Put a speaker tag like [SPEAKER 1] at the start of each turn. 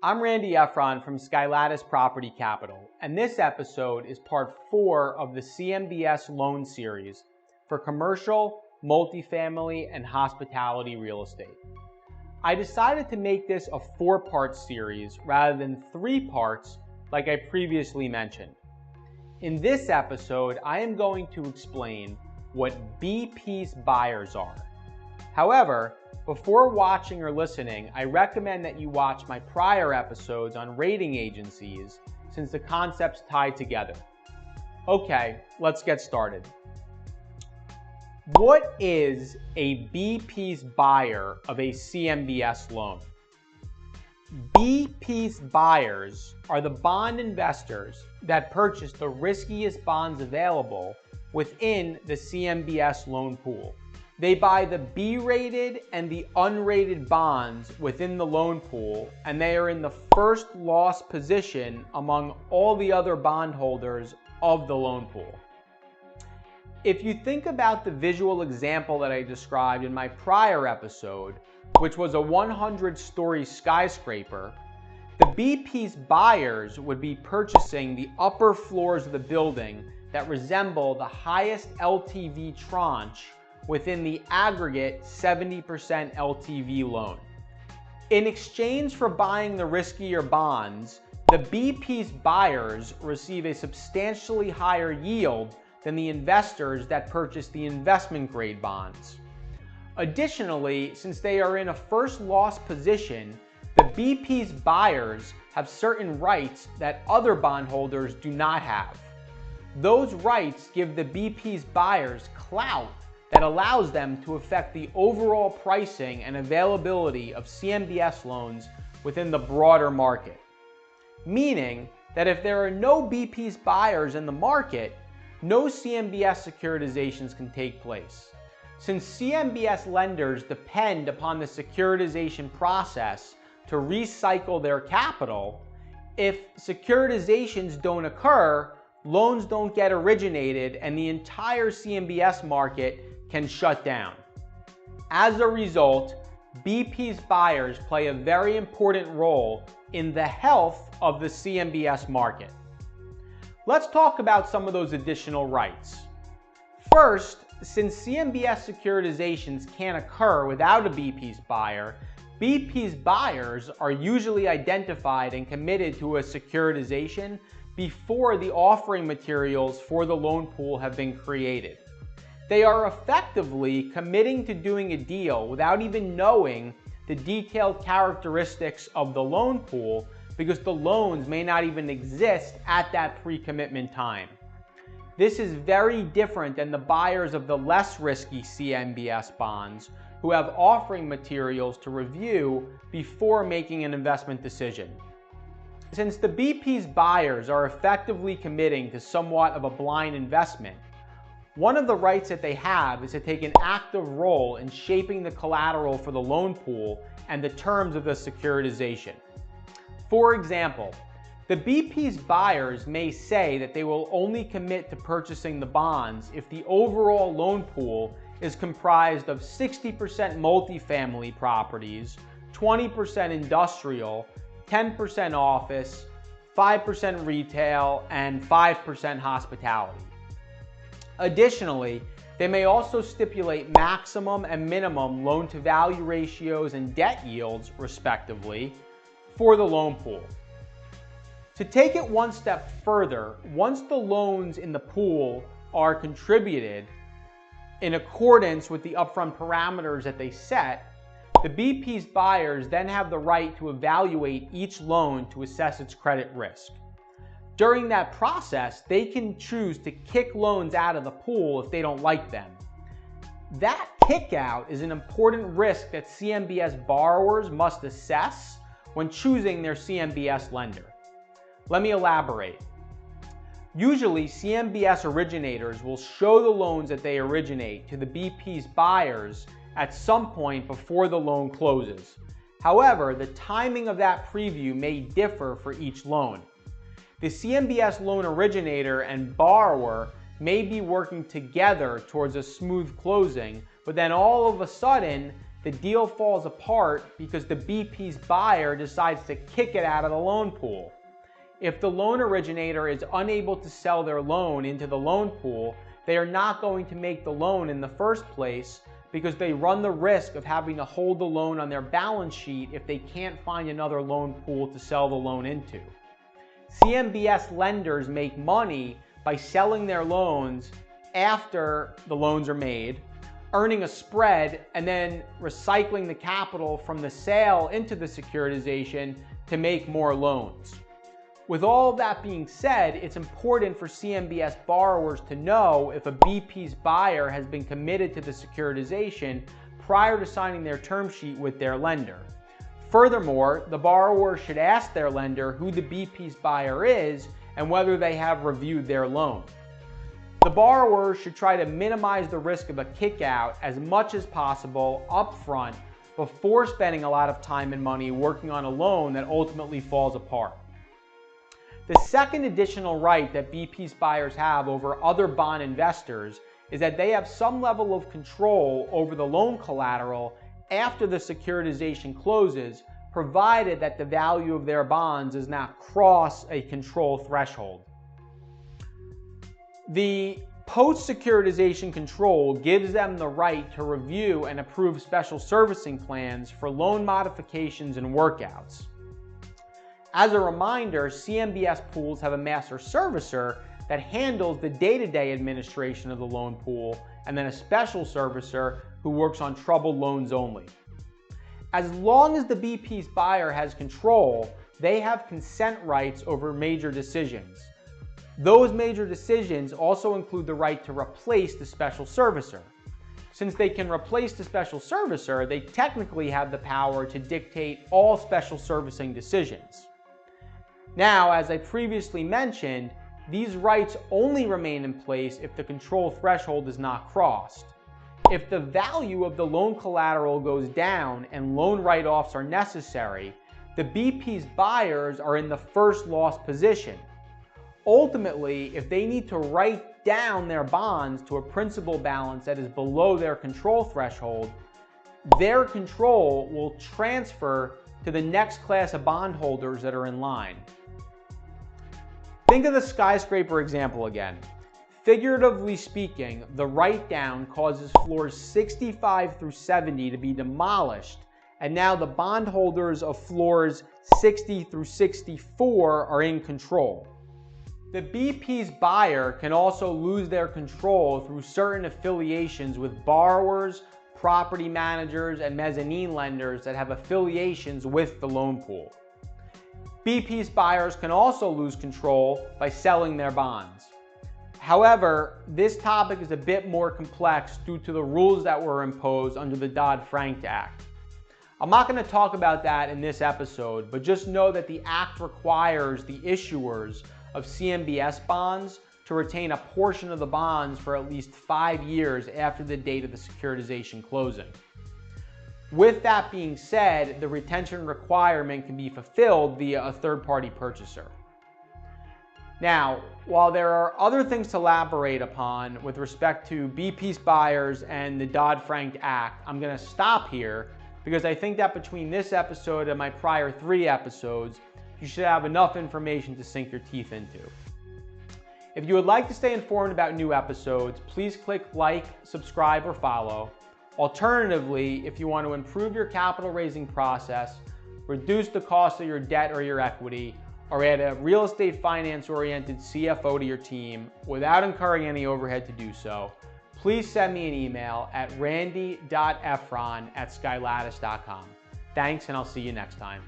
[SPEAKER 1] I'm Randy Efron from Skylattice Property Capital, and this episode is part 4 of the CMBS Loan series for commercial, multifamily, and hospitality real estate. I decided to make this a 4-part series rather than 3 parts like I previously mentioned. In this episode, I am going to explain what B-piece buyers are. However, before watching or listening, I recommend that you watch my prior episodes on rating agencies since the concepts tie together. Okay, let's get started. What is a B-piece buyer of a CMBS loan? B-piece buyers are the bond investors that purchase the riskiest bonds available within the CMBS loan pool. They buy the B-rated and the unrated bonds within the loan pool, and they are in the first loss position among all the other bondholders of the loan pool. If you think about the visual example that I described in my prior episode, which was a 100-story skyscraper, the B-piece buyers would be purchasing the upper floors of the building that resemble the highest LTV tranche within the aggregate 70% LTV loan. In exchange for buying the riskier bonds, the B-piece buyers receive a substantially higher yield than the investors that purchase the investment grade bonds. Additionally, since they are in a first loss position, the B-piece buyers have certain rights that other bondholders do not have. Those rights give the B-piece buyers clout that allows them to affect the overall pricing and availability of CMBS loans within the broader market. Meaning that if there are no B-piece buyers in the market, no CMBS securitizations can take place. Since CMBS lenders depend upon the securitization process to recycle their capital, if securitizations don't occur, loans don't get originated and the entire CMBS market can shut down. As a result, B-piece buyers play a very important role in the health of the CMBS market. Let's talk about some of those additional rights. First, since CMBS securitizations can't occur without a B-piece buyer, B-piece buyers are usually identified and committed to a securitization before the offering materials for the loan pool have been created. They are effectively committing to doing a deal without even knowing the detailed characteristics of the loan pool because the loans may not even exist at that pre-commitment time. This is very different than the buyers of the less risky CMBS bonds who have offering materials to review before making an investment decision. Since the B-piece buyers are effectively committing to somewhat of a blind investment, one of the rights that they have is to take an active role in shaping the collateral for the loan pool and the terms of the securitization. For example, the B-piece buyers may say that they will only commit to purchasing the bonds if the overall loan pool is comprised of 60% multifamily properties, 20% industrial, 10% office, 5% retail, and 5% hospitality. Additionally, they may also stipulate maximum and minimum loan-to-value ratios and debt yields, respectively, for the loan pool. To take it one step further, once the loans in the pool are contributed in accordance with the upfront parameters that they set, the B-piece buyers then have the right to evaluate each loan to assess its credit risk. During that process, they can choose to kick loans out of the pool if they don't like them. That kick-out is an important risk that CMBS borrowers must assess when choosing their CMBS lender. Let me elaborate. Usually, CMBS originators will show the loans that they originate to the B-piece buyers at some point before the loan closes. However, the timing of that preview may differ for each loan. The CMBS loan originator and borrower may be working together towards a smooth closing, but then all of a sudden, the deal falls apart because the BP's buyer decides to kick it out of the loan pool. If the loan originator is unable to sell their loan into the loan pool, they are not going to make the loan in the first place because they run the risk of having to hold the loan on their balance sheet if they can't find another loan pool to sell the loan into. CMBS lenders make money by selling their loans after the loans are made, earning a spread, and then recycling the capital from the sale into the securitization to make more loans. With all of that being said, it's important for CMBS borrowers to know if a BP's buyer has been committed to the securitization prior to signing their term sheet with their lender. Furthermore, the borrower should ask their lender who the BP's buyer is and whether they have reviewed their loan. The borrower should try to minimize the risk of a kickout as much as possible upfront before spending a lot of time and money working on a loan that ultimately falls apart. The second additional right that BP's buyers have over other bond investors is that they have some level of control over the loan collateral after the securitization closes, provided that the value of their bonds does not cross a control threshold. The post-securitization control gives them the right to review and approve special servicing plans for loan modifications and workouts. As a reminder, CMBS pools have a master servicer that handles the day-to-day administration of the loan pool, and then a special servicer who works on troubled loans only. As long as the BP's buyer has control, they have consent rights over major decisions. Those major decisions also include the right to replace the special servicer. Since they can replace the special servicer, they technically have the power to dictate all special servicing decisions. Now, as I previously mentioned, these rights only remain in place if the control threshold is not crossed. If the value of the loan collateral goes down and loan write-offs are necessary, the BP's buyers are in the first loss position. Ultimately, if they need to write down their bonds to a principal balance that is below their control threshold, their control will transfer to the next class of bondholders that are in line. Think of the skyscraper example again. Figuratively speaking, the write-down causes floors 65 through 70 to be demolished, and now the bondholders of floors 60 through 64 are in control. The BP's buyer can also lose their control through certain affiliations with borrowers, property managers, and mezzanine lenders that have affiliations with the loan pool. BP's buyers can also lose control by selling their bonds. However, this topic is a bit more complex due to the rules that were imposed under the Dodd-Frank Act. I'm not going to talk about that in this episode, but just know that the Act requires the issuers of CMBS bonds to retain a portion of the bonds for at least 5 years after the date of the securitization closing. With that being said, the retention requirement can be fulfilled via a third-party purchaser. Now, while there are other things to elaborate upon with respect to BP's buyers and the Dodd-Frank Act, I'm going to stop here because I think that between this episode and my prior 3 episodes, you should have enough information to sink your teeth into. If you would like to stay informed about new episodes, please click like, subscribe, or follow. Alternatively, if you want to improve your capital raising process, reduce the cost of your debt or your equity, or add a real estate finance-oriented CFO to your team without incurring any overhead to do so, please send me an email at randy.efron@skylattice.com. Thanks, and I'll see you next time.